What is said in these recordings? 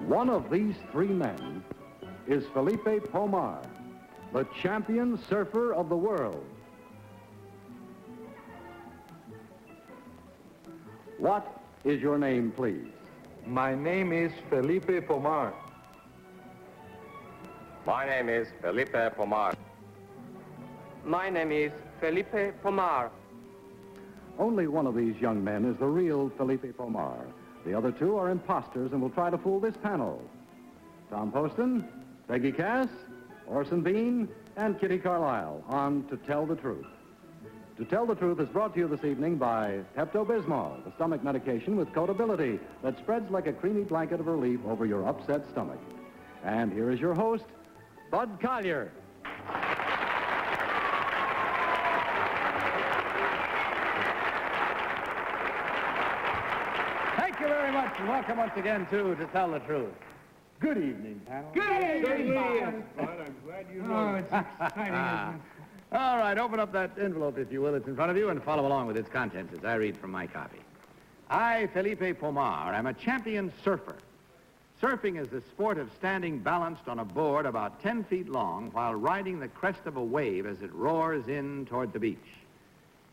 One of these three men is Philippe Fromar, the champion surfer of the world. What is your name, please? My name is Philippe Fromar. My name is Philippe Fromar. My name is Philippe Fromar. Only one of these young men is the real Philippe Fromar. The other two are imposters and will try to fool this panel. Tom Poston, Peggy Cass, Orson Bean, and Kitty Carlisle on To Tell the Truth. To Tell the Truth is brought to you this evening by Pepto-Bismol, the stomach medication with coatability that spreads like a creamy blanket of relief over your upset stomach. And here is your host, Bud Collier. Thank you very much, and welcome once again to Tell the Truth. Good evening, panel. Good evening. I'm glad you know. Oh, it's exciting, isn't it? All right, open up that envelope, if you will. It's in front of you, and follow along with its contents as I read from my copy. I, Philippe Fromar, am a champion surfer. Surfing is the sport of standing balanced on a board about 10 feet long while riding the crest of a wave as it roars in toward the beach.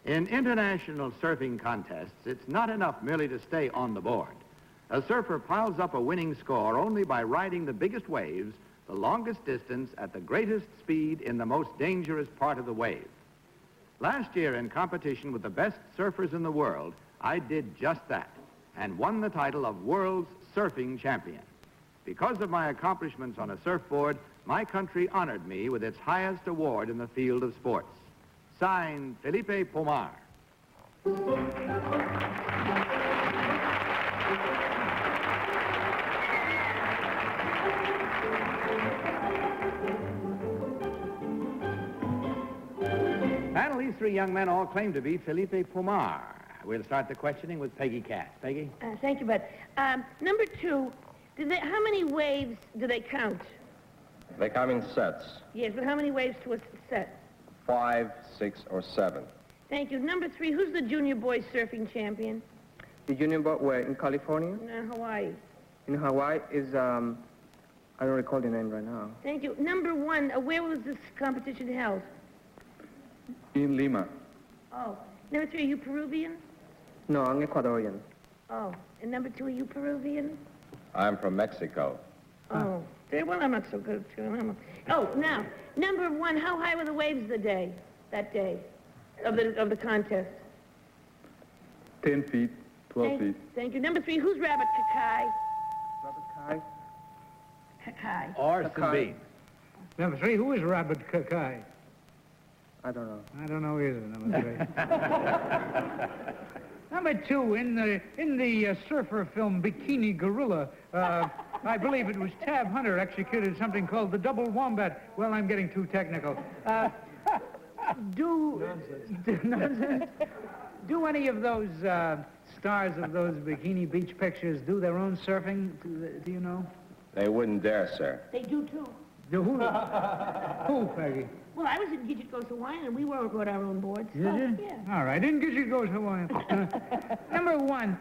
In international surfing contests, it's not enough merely to stay on the board. A surfer piles up a winning score only by riding the biggest waves the longest distance at the greatest speed in the most dangerous part of the wave. Last year, in competition with the best surfers in the world, I did just that and won the title of World's Surfing Champion. Because of my accomplishments on a surfboard, my country honored me with its highest award in the field of sports. Signed, Philippe Fromar. Panel, these three young men all claim to be Philippe Fromar. We'll start the questioning with Peggy Cass. Peggy? Thank you, Bud. Number two, how many waves do they count? They come in sets. Yes, but how many waves to a set? 5, 6, or 7. Thank you. Number three, who's the junior boys surfing champion? The junior boat where? In California? No, Hawaii. In Hawaii is, I don't recall the name right now. Thank you. Number one, where was this competition held? In Lima. Oh. Number three, are you Peruvian? No, I'm Ecuadorian. Oh. And number two, are you Peruvian? I'm from Mexico. Oh. Well, I'm not so good, too. Oh, now, number one, how high were the waves that day of the contest? 10 feet, 12 feet. Thank you. Number three, who's Rabbit Kakai? Rabbit Kai? Kakai. Orson Bean. Number three, who is Rabbit Kakai? I don't know. I don't know either, number three. Number two, in the surfer film Bikini Gorilla, I believe it was Tab Hunter executed something called the double wombat. Well, I'm getting too technical. Do any of those stars of those bikini beach pictures do their own surfing? Do you know? They wouldn't dare, sir. They do, too. Do who? Who, Peggy? Well, I was in Gidget Goes Hawaiian, and we brought our own boards. Did you? Yeah. All right, in Gidget Goes Hawaiian. Number one,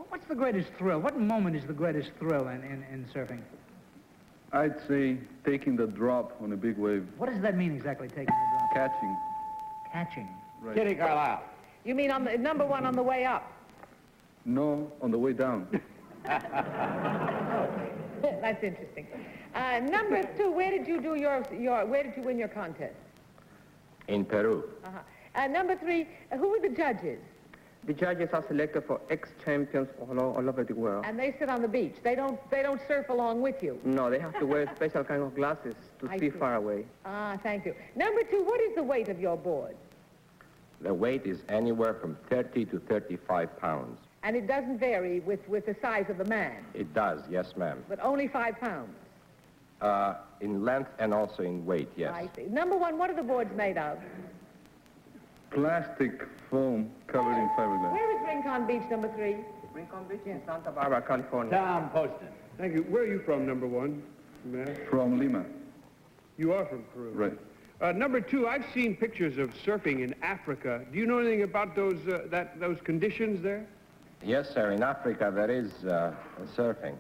what's the greatest thrill? What moment is the greatest thrill in surfing? I'd say taking the drop on a big wave. What does that mean exactly, taking the drop? Catching. Catching. Right. Kitty Carlisle. You mean on the number one on the way up? No, on the way down. That's interesting. Number two, where did you do where did you win your contest? In Peru. Number three, who were the judges? The judges are selected for ex-champions all over the world. And they sit on the beach. They don't surf along with you. No, they have to wear special kind of glasses to see far away. Thank you. Number two, what is the weight of your board? The weight is anywhere from 30 to 35 pounds. And it doesn't vary with the size of the man? It does, yes, ma'am. But only 5 pounds? In length and also in weight, yes. I see. Number one, what are the boards made of? Plastic foam covered in fiberglass. Where is Rincon Beach, number three? Rincon Beach in Santa Barbara, California. Tom Poston. Thank you. Where are you from, number one? From Lima. You are from Peru. Right. Number two, I've seen pictures of surfing in Africa. Do you know anything about those conditions there? Yes, sir. In Africa, there is surfing.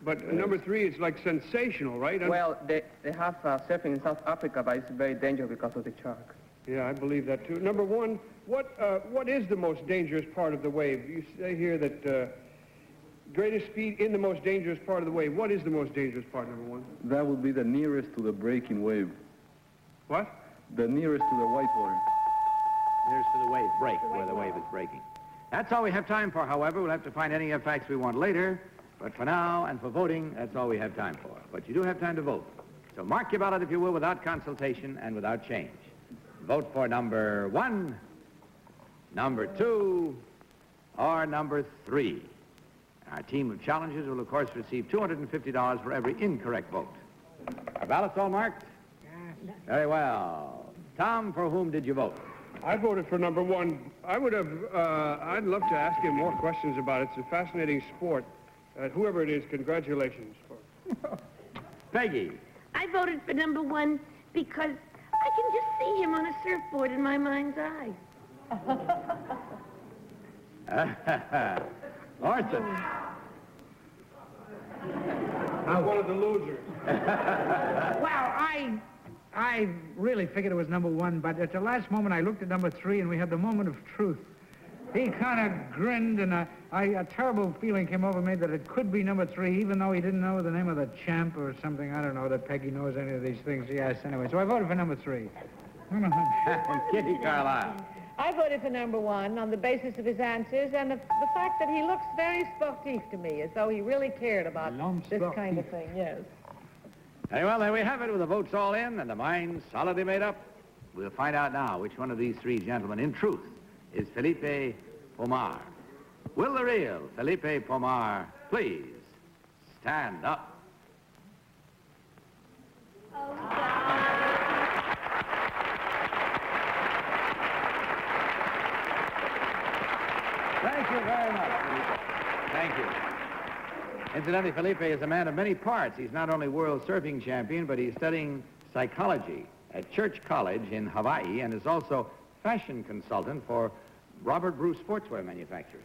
But number 3 is like sensational, right? Well, they have surfing in South Africa, but it's very dangerous because of the shark. Yeah, I believe that too. Number 1, what is the most dangerous part of the wave? You say here that greatest speed in the most dangerous part of the wave. What is the most dangerous part, number 1? That would be the nearest to the breaking wave. What? The nearest to the white water. Nearest to the wave break, where the wave is breaking. That's all we have time for, however. We'll have to find any facts we want later. But for now, and for voting, that's all we have time for. But you do have time to vote. So mark your ballot, if you will, without consultation and without change. Vote for number 1, number 2, or number 3. Our team of challengers will, of course, receive $250 for every incorrect vote. Our ballots all marked? Very well. Tom, for whom did you vote? I voted for number 1. I'd love to ask him more questions about it. It's a fascinating sport. Whoever it is, congratulations. Peggy. I voted for number 1 because I can just see him on a surfboard in my mind's eye. Orson. I'm one of the losers. Well, I really figured it was number 1, but at the last moment I looked at number 3 and we had the moment of truth. He kind of grinned and a terrible feeling came over me that it could be number 3, even though he didn't know the name of the champ or something. I don't know that Peggy knows any of these things. Yes, anyway, so I voted for number 3. Kitty Carlisle. I voted for number 1 on the basis of his answers and the fact that he looks very sportif to me, as though he really cared about this kind of thing, yes. Very well, there we have it, with the votes all in and the minds solidly made up. We'll find out now which one of these 3 gentlemen, in truth, is Philippe Fromar. Will the real Philippe Fromar please stand up? Thank you very much, Philippe. Thank you. Incidentally, Philippe is a man of many parts. He's not only world surfing champion, but he's studying psychology at Church College in Hawaii and is also fashion consultant for Robert Bruce sportswear manufacturers.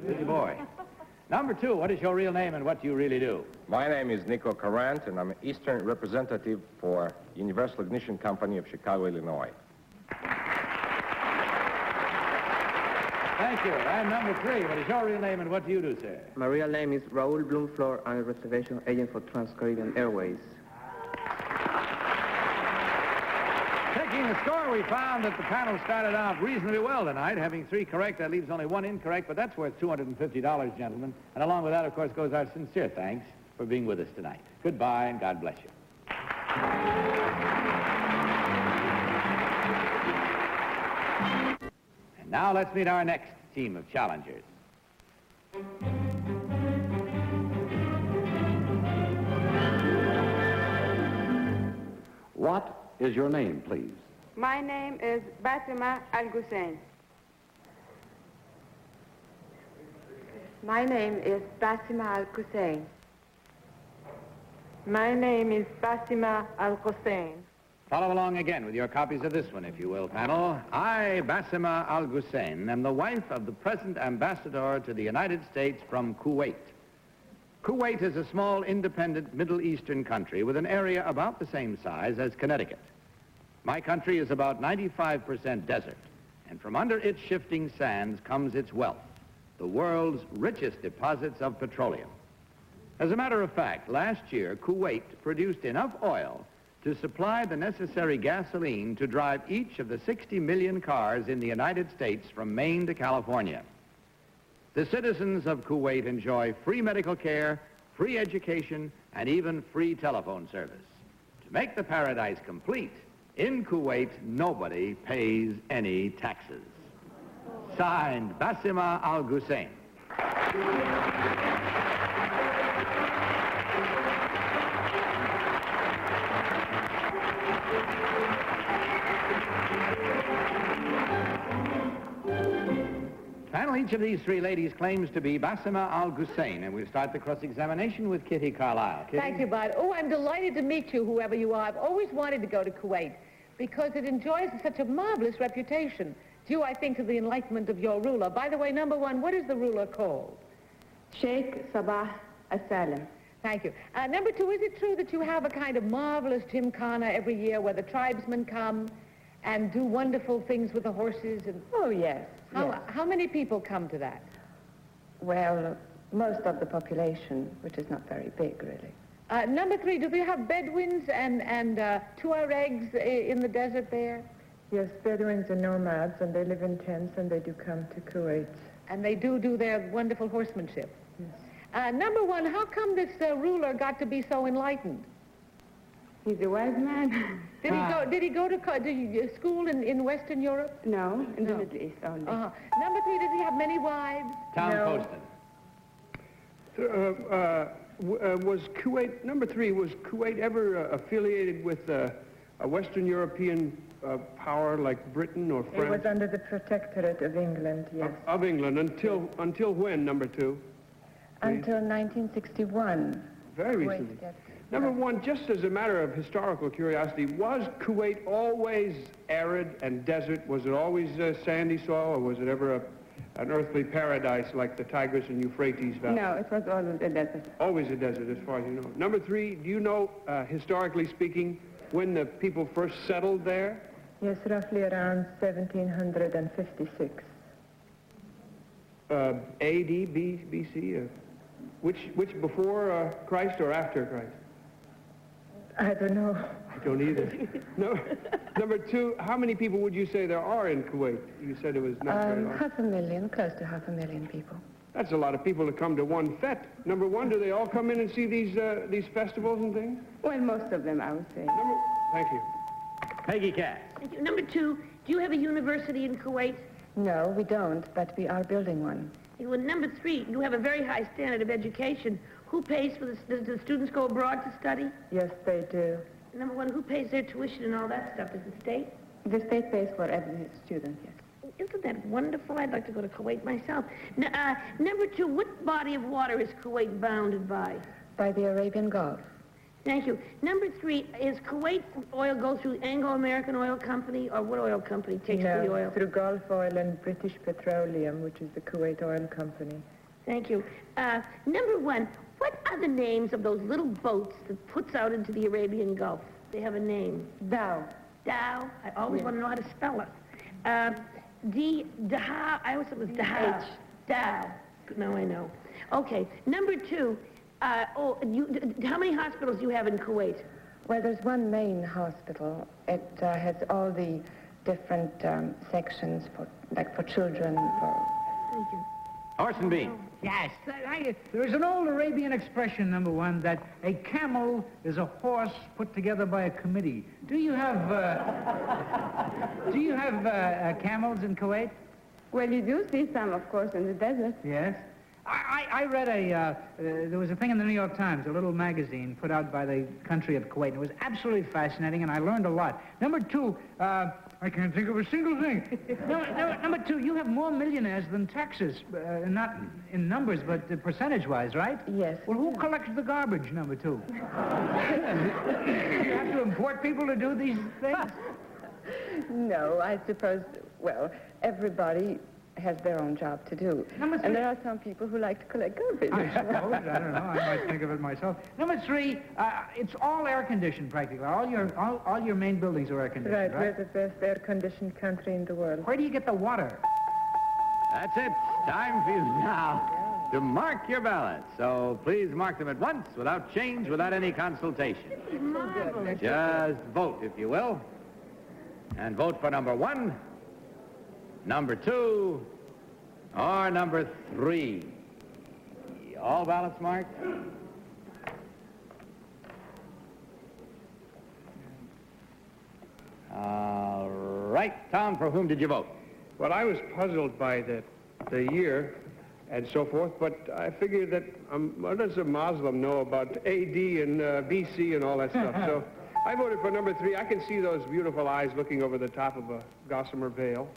Busy boy. Number 2, what is your real name and what do you really do? My name is Nico Carant, and I'm an Eastern representative for Universal Ignition Company of Chicago, Illinois. Thank you. And number 3, what is your real name and what do you do, sir? My real name is Raul Blumflor. I'm a reservation agent for Trans-Caribbean Airways. Taking the score, we found that the panel started off reasonably well tonight, having 3 correct. That leaves only 1 incorrect, but that's worth $250, gentlemen. And along with that, of course, goes our sincere thanks for being with us tonight. Goodbye, and God bless you. And now let's meet our next team of challengers. What is your name, please? My name is Basima Al-Ghusein. My name is Basima Al-Ghusein. My name is Basima Al-Ghusein. Follow along again with your copies of this one, if you will, panel. I, Basima Al-Ghusein, am the wife of the present ambassador to the United States from Kuwait. Kuwait is a small, independent Middle Eastern country with an area about the same size as Connecticut. My country is about 95% desert, and from under its shifting sands comes its wealth, the world's richest deposits of petroleum. As a matter of fact, last year, Kuwait produced enough oil to supply the necessary gasoline to drive each of the 60 million cars in the United States from Maine to California. The citizens of Kuwait enjoy free medical care, free education, and even free telephone service. To make the paradise complete, in Kuwait, nobody pays any taxes. Signed, Basima Al-Ghusein. Panel, each of these 3 ladies claims to be Basima Al-Ghusein, and we'll start the cross-examination with Kitty Carlisle. Kitty? Thank you, Bud. Oh, I'm delighted to meet you, whoever you are. I've always wanted to go to Kuwait because it enjoys such a marvelous reputation. due, I think, to the enlightenment of your ruler. By the way, number one, what is the ruler called? Sheikh Sabah As-Salim. Thank you. Number two, is it true that you have a kind of marvelous gymkhana every year where the tribesmen come and do wonderful things with the horses? And Oh, yes. how many people come to that? Well, most of the population, which is not very big, really. Number three, do they have Bedouins and Tuaregs in the desert there? Yes, Bedouins are nomads, and they live in tents, and they do come to Kuwait. And they do their wonderful horsemanship. Yes. Number one, how come this ruler got to be so enlightened? He's a wise man. Did he go to school in Western Europe? No, in the Middle East only. Number three, does he have many wives? Tom No. Poston. Was Kuwait, number three, was Kuwait ever affiliated with a Western European power like Britain or It France? was under the protectorate of England, yes. Of England, until when, number two? Until 1961. Very Kuwait recently. gets- Number one, just as a matter of historical curiosity, was Kuwait always arid and desert? Was it always sandy soil, or was it ever an earthly paradise like the Tigris and Euphrates Valley? No, it was always a desert. Always a desert, as far as you know. Number three, do you know, historically speaking, when the people first settled there? Yes, roughly around 1756. A.D., B.C.? Which before Christ or after Christ? I don't know. I don't either. No. Number two, how many people would you say there are in Kuwait? You said it was not very large. 500,000, close to 500,000 people. That's a lot of people to come to one fete. Number one, do they all come in and see these festivals and things? Well, most of them, I would say. Thank you. Peggy Cass. Thank you. Number two, do you have a university in Kuwait? No, we don't, but we are building one. Well, number three, you have a very high standard of education. Who pays for this? Does the students go abroad to study? Yes, they do. Number one, who pays their tuition and all that stuff? Is the state? The state pays for every student, yes. Isn't that wonderful? I'd like to go to Kuwait myself. Number two, what body of water is Kuwait bounded by? By the Arabian Gulf. Thank you. Number three, is Kuwait oil go through Anglo-American Oil Company, or what oil company takes the oil? Through Gulf Oil and British Petroleum, which is the Kuwait Oil Company. Thank you. Number one, what are the names of those little boats that puts out into the Arabian Gulf? They have a name. Dow. Dow. I always want to know how to spell it. Daha. I always thought it was Daha. H. Dow. Now I know. Okay. Number two, how many hospitals do you have in Kuwait? Well, there's one main hospital. It has all the different sections for children, for... Thank you. Orson Bean. Yes. There's an old Arabian expression, number one, that a camel is a horse put together by a committee. Do you have camels in Kuwait? Well, you do see some, of course, in the desert. Yes. I read there was a thing in the New York Times, a little magazine put out by the country of Kuwait. It was absolutely fascinating, and I learned a lot. Number two, I can't think of a single thing. Number two, you have more millionaires than Texas, not in numbers, but percentage-wise, right? Yes. Well, who collects the garbage, number two? You have to import people to do these things? No, I suppose, well, everybody has their own job to do. And there are some people who like to collect garbage. I suppose. I don't know. I might think of it myself. Number three, it's all air-conditioned, practically. All your main buildings are air-conditioned, Right, we're the best air-conditioned country in the world. Where do you get the water? That's it. Time for you now to mark your ballots. So please mark them at once, without change, without any consultation. Just vote, if you will. And vote for number one, number two, or number three. All ballots marked? All right. Tom, for whom did you vote? Well, I was puzzled by the year and so forth, but I figured that what does a Muslim know about AD and BC and all that stuff? So I voted for number three. I can see those beautiful eyes looking over the top of a gossamer veil.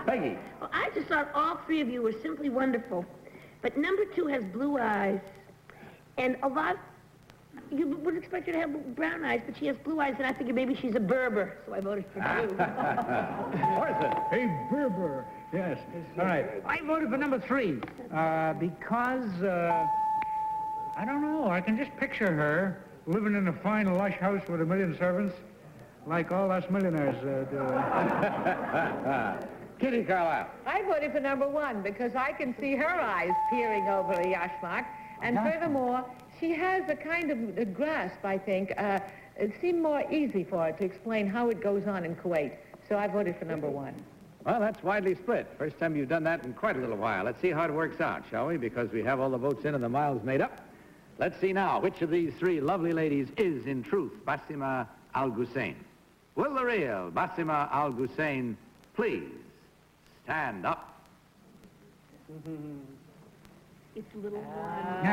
Peggy. Well, I just thought all three of you were simply wonderful. But number two has blue eyes and a lot You would expect her to have brown eyes, but she has blue eyes, and I figured maybe she's a Berber, so I voted for blue. Orson. A Berber. Yes. All right. I voted for number 3 because, I don't know, I can just picture her living in a fine, lush house with 1 million servants, like all us millionaires do. Kitty Carlisle. I voted for number 1 because I can see her eyes peering over the yashmak. And furthermore, she has a kind of a grasp, I think. It seemed more easy for her to explain how it goes on in Kuwait. So I voted for number 1. Well, that's widely split. First time you've done that in quite a little while. Let's see how it works out, shall we? Because we have all the votes in and the miles made up. Let's see now which of these 3 lovely ladies is, in truth, Basima al-Ghusein. Will the real Basima al-Ghusein please stand up? It's a little one.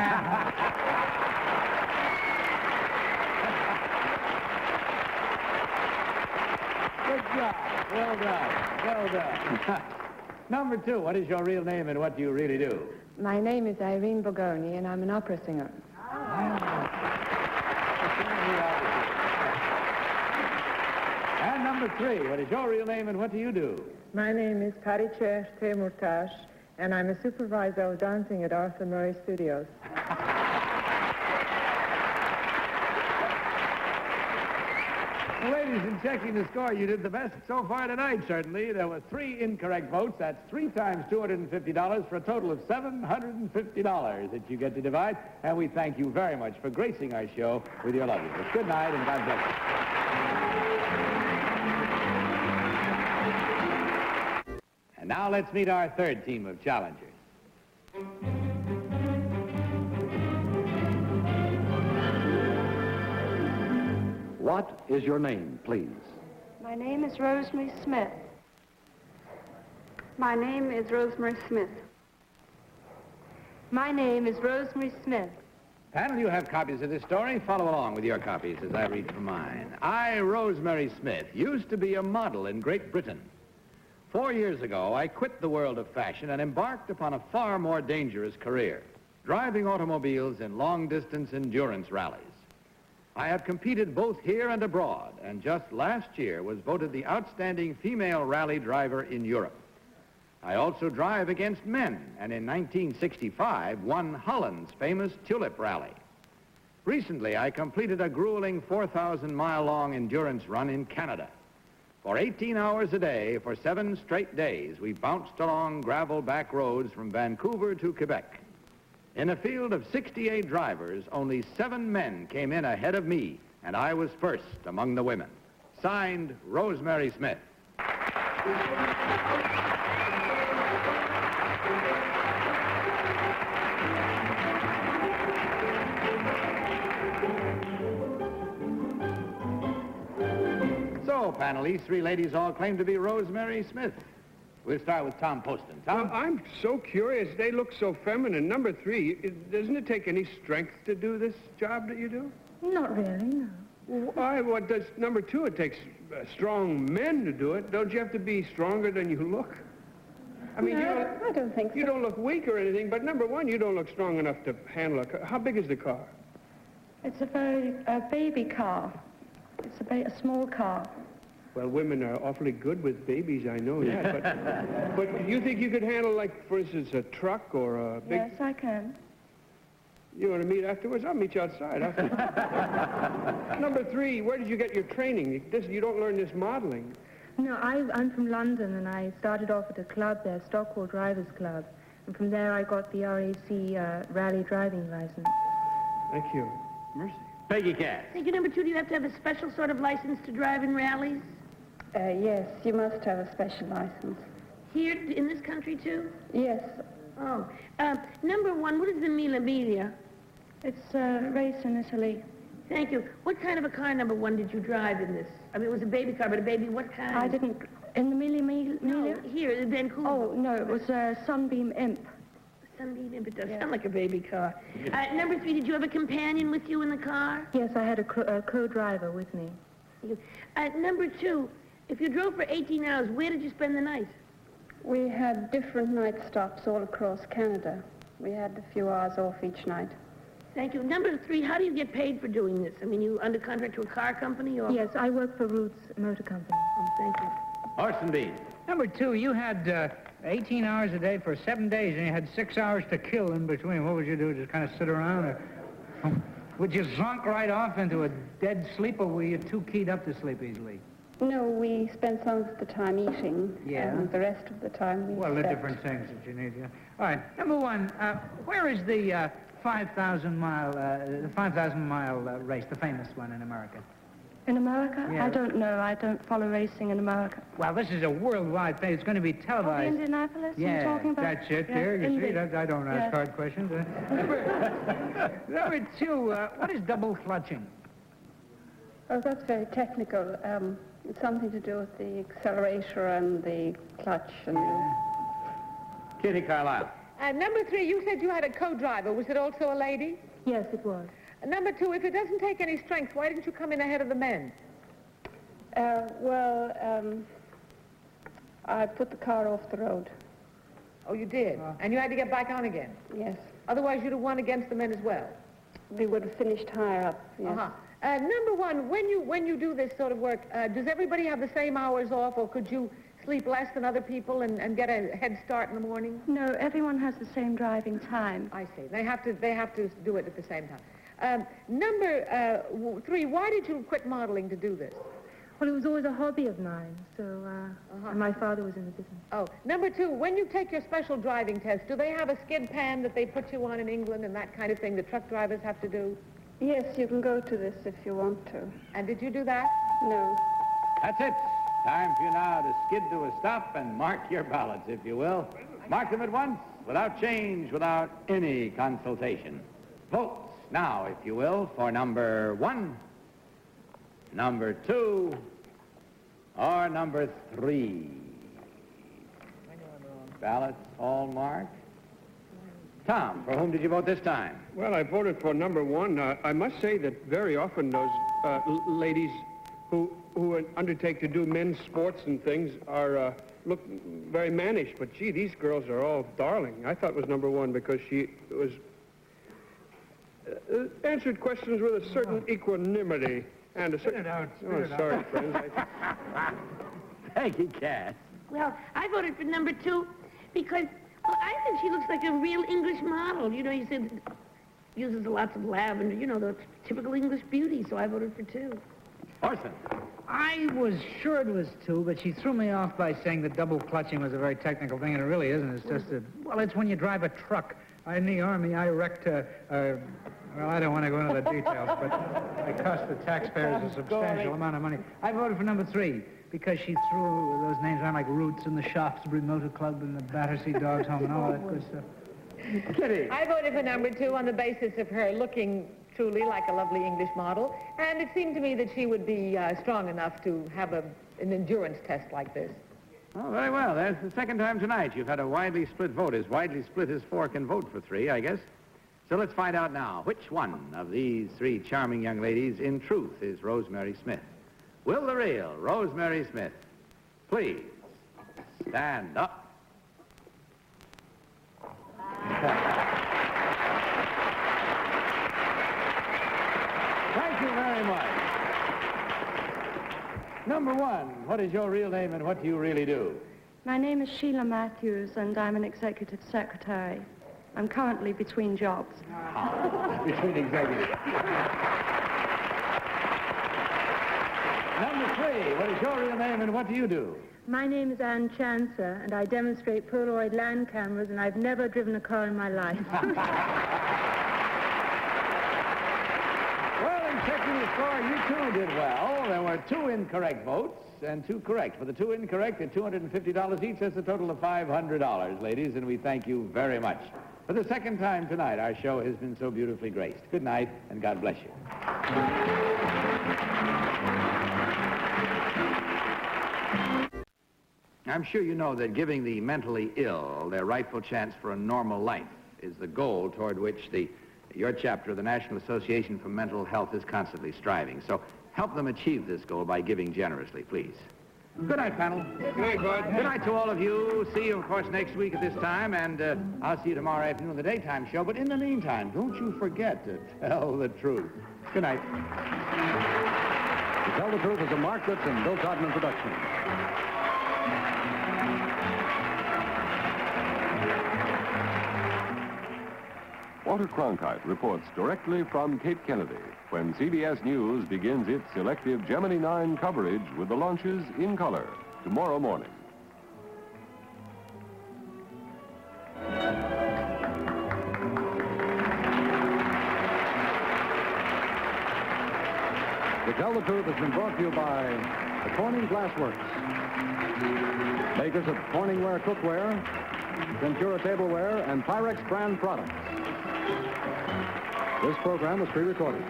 Good job. Well done. Well done. Number 2, what is your real name and what do you really do? My name is Irene Bogoni, and I'm an opera singer. And number 3, what is your real name and what do you do? My name is Parichesh Temurtash, and I'm a supervisor of dancing at Rosemary Studios. Well, ladies, in checking the score, you did the best so far tonight, certainly. There were 3 incorrect votes. That's 3 times $250 for a total of $750 that you get to divide. And we thank you very much for gracing our show with your loveliness. Good night and God bless you. And now let's meet our 3rd team of challengers. What is your name, please? My name is Rosemary Smith. My name is Rosemary Smith. My name is Rosemary Smith. Panel, you have copies of this story. Follow along with your copies as I read from mine. I, Rosemary Smith, used to be a model in Great Britain. 4 years ago, I quit the world of fashion and embarked upon a far more dangerous career, driving automobiles in long-distance endurance rallies. I have competed both here and abroad, and just last year was voted the outstanding female rally driver in Europe. I also drive against men, and in 1965 won Holland's famous Tulip Rally. Recently, I completed a grueling 4,000-mile-long endurance run in Canada. For 18 hours a day, for 7 straight days, we bounced along gravel back roads from Vancouver to Quebec. In a field of 68 drivers, only 7 men came in ahead of me, and I was first among the women. Signed, Rosemary Smith. So, panel, these 3 ladies all claim to be Rosemary Smith. We'll start with Tom Poston. Tom? Well, I'm so curious. They look so feminine. Number 3, doesn't it take any strength to do this job that you do? Not really, no. Why? What does number 2? It takes strong men to do it. Don't you have to be stronger than you look? I mean, No, I don't think so. You don't look weak or anything, but number 1, you don't look strong enough to handle a car. How big is the car? It's a baby car. It's a small car. Well, women are awfully good with babies, I know that. But you think you could handle, like, for instance, a truck or a big... Yes, I can. You want to meet afterwards? I'll meet you outside. Number 3, where did you get your training? You don't learn this modeling. No, I'm from London, and I started off at a club there, Stockwell Drivers Club. And from there, I got the RAC rally driving license. Thank you. Mercy. Peggy Cass. Thank you. Number 2, do you have to have a special sort of license to drive in rallies? Yes, you must have a special license. Here, in this country, too? Yes. Oh. Number 1, what is the Mille Miglia? It's a race in Italy. Thank you. What kind of a car, number 1, did you drive in this? I mean, it was a baby car, but a baby, what kind? I didn't... In the Mille Miglia? No, here, in Vancouver. Oh, no, it was a Sunbeam Imp. Sunbeam Imp, it does sound like a baby car. Number 3, did you have a companion with you in the car? Yes, I had a co-driver with me. Number 2, if you drove for 18 hours, where did you spend the night? We had different night stops all across Canada. We had a few hours off each night. Thank you. Number 3, how do you get paid for doing this? I mean, you under contract to a car company or? Yes, I work for Roots Motor Company. Oh, thank you. Orson Bean. Number 2, you had 18 hours a day for 7 days, and you had 6 hours to kill in between. What would you do? Just kind of sit around? Or would you zonk right off into a dead sleep, or were you too keyed up to sleep easily? No, we spend some of the time eating. Yeah. And the rest of the time we Well, the slept. different things that you need, yeah. All right. Number 1, where is the 5,000-mile race, the famous one in America? In America? Yeah. I don't know. I don't follow racing in America. Well, this is a worldwide thing. It's going to be Oh, televised. Indianapolis Yeah, you're talking about? that's it Yeah, there. You see, Indy. I don't ask Yes. hard questions. Number 2, what is double clutching? Oh, that's very technical. It's something to do with the accelerator and the clutch and Kitty Carlisle. Number 3, you said you had a co-driver. Was it also a lady? Yes, it was. Number 2, if it doesn't take any strength, why didn't you come in ahead of the men? I put the car off the road. Oh, you did? And you had to get back on again? Yes. Otherwise, you'd have won against the men as well? We would have finished higher up, yes. Number 1, when you do this sort of work, does everybody have the same hours off, or could you sleep less than other people and get a head start in the morning? No, everyone has the same driving time. I see. They have to do it at the same time. Number 3, why did you quit modeling to do this? Well, it was always a hobby of mine, so, and my father was in the business. Oh, number 2, when you take your special driving test, do they have a skid pan that they put you on in England and that kind of thing that truck drivers have to do? Yes, you can go to this if you want to. And did you do that? No. That's it. Time for you now to skid to a stop and mark your ballots, if you will. Mark them at once, without change, without any consultation. Votes now, if you will, for number 1, number 2, or number 3. Ballots all marked. Tom, for whom did you vote this time? Well, I voted for number 1. I must say that very often those ladies who undertake to do men's sports and things are look very mannish. But gee, these girls are all darling. I thought it was number 1 because she was answered questions with a certain equanimity and a certain. Sorry, friends. Peggy Cass. Well, I voted for number 2 because, well, I think she looks like a real English model. You know, you said uses lots of lavender, you know, the typical English beauty, so I voted for 2. Orson. I was sure it was 2, but she threw me off by saying that double clutching was a very technical thing, and it really isn't. It's just well, it's when you drive a truck. In the Army, I wrecked well, I don't want to go into the details, but it cost the taxpayers a substantial amount of money. I voted for number 3 because she threw those names around like Roots and the Shaftesbury Motor Club and the Battersea Dogs Home and all that good stuff. Kitty. I voted for number 2 on the basis of her looking truly like a lovely English model, and it seemed to me that she would be strong enough to have an endurance test like this. Oh, very well. There's the second time tonight you've had a widely split vote. As widely split as 4 can vote for 3, I guess. So let's find out now which one of these 3 charming young ladies in truth is Rosemary Smith. Will the real Rosemary Smith please stand up? Thank you very much. Number 1, what is your real name and what do you really do? My name is Sheila Matthews, and I'm an executive secretary. I'm currently between jobs. Between executives. Number 3, what is your real name and what do you do? My name is Ann Chancer, and I demonstrate Polaroid land cameras, and I've never driven a car in my life. Well, in checking the score, you too did well. There were 2 incorrect votes and 2 correct. For the 2 incorrect, at $250 each, that's a total of $500, ladies, and we thank you very much. For the second time tonight, our show has been so beautifully graced. Good night, and God bless you. I'm sure you know that giving the mentally ill their rightful chance for a normal life is the goal toward which your chapter of the National Association for Mental Health is constantly striving. So help them achieve this goal by giving generously, please. Good night, panel. Good night, Bud. Good night to all of you. See you, of course, next week at this time, and I'll see you tomorrow afternoon in the daytime show. But in the meantime, don't you forget to tell the truth. Good night. To Tell the Truth is a Mark Goodson, Bill Todman production. Walter Cronkite reports directly from Cape Kennedy when CBS News begins its selective Gemini 9 coverage with the launches in color tomorrow morning. To Tell the Truth has been brought to you by the Corning Glass Works, makers of Corningware cookware, Ventura tableware, and Pyrex brand products. This program was pre-recorded.